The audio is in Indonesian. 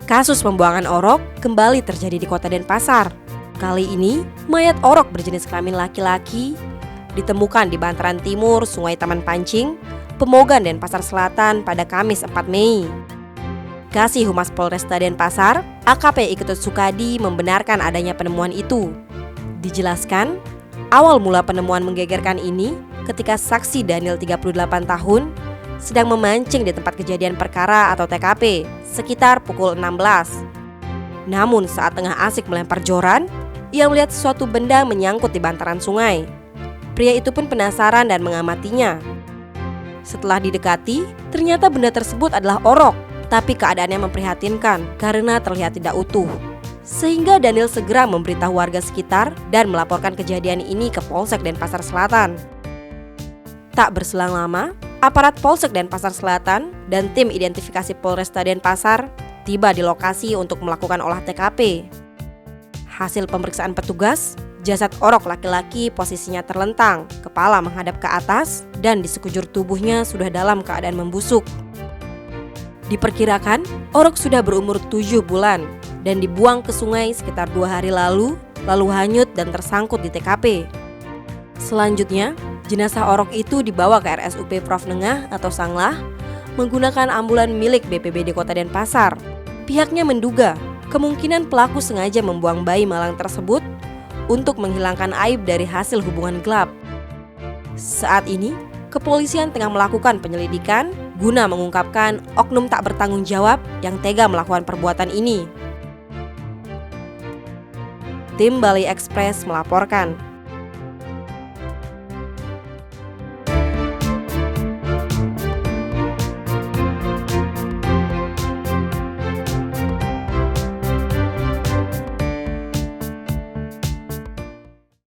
Kasus pembuangan orok kembali terjadi di kota Denpasar. Kali ini, mayat orok berjenis kelamin laki-laki ditemukan di bantaran timur Sungai Taman Pancing, Pemogan Denpasar Selatan pada Kamis 4 Mei. Kasih Humas Polresta Denpasar, AKP Iketut Sukadi membenarkan adanya penemuan itu. Dijelaskan, awal mula penemuan menggegerkan ini ketika saksi Daniel 38 tahun sedang memancing di tempat kejadian perkara atau TKP sekitar pukul 16. Namun saat tengah asik melempar joran, ia melihat sesuatu benda menyangkut di bantaran sungai. Pria itu pun penasaran dan mengamatinya. Setelah didekati, ternyata benda tersebut adalah orok, tapi keadaannya memprihatinkan karena terlihat tidak utuh. Sehingga Daniel segera memberitahu warga sekitar dan melaporkan kejadian ini ke Polsek Denpasar Selatan. Tak berselang lama, aparat Polsek Denpasar Selatan dan tim identifikasi Polresta Denpasar tiba di lokasi untuk melakukan olah TKP. Hasil pemeriksaan petugas, jasad orok laki-laki posisinya terlentang, kepala menghadap ke atas, dan di sekujur tubuhnya sudah dalam keadaan membusuk. Diperkirakan, orok sudah berumur 7 bulan dan dibuang ke sungai sekitar 2 hari lalu hanyut dan tersangkut di TKP. Selanjutnya, jenazah orok itu dibawa ke RSUP Prof. Nengah atau Sanglah menggunakan ambulan milik BPBD Kota Denpasar. Pihaknya menduga kemungkinan pelaku sengaja membuang bayi malang tersebut untuk menghilangkan aib dari hasil hubungan gelap. Saat ini, kepolisian tengah melakukan penyelidikan guna mengungkapkan oknum tak bertanggung jawab yang tega melakukan perbuatan ini. Tim Bali Express melaporkan.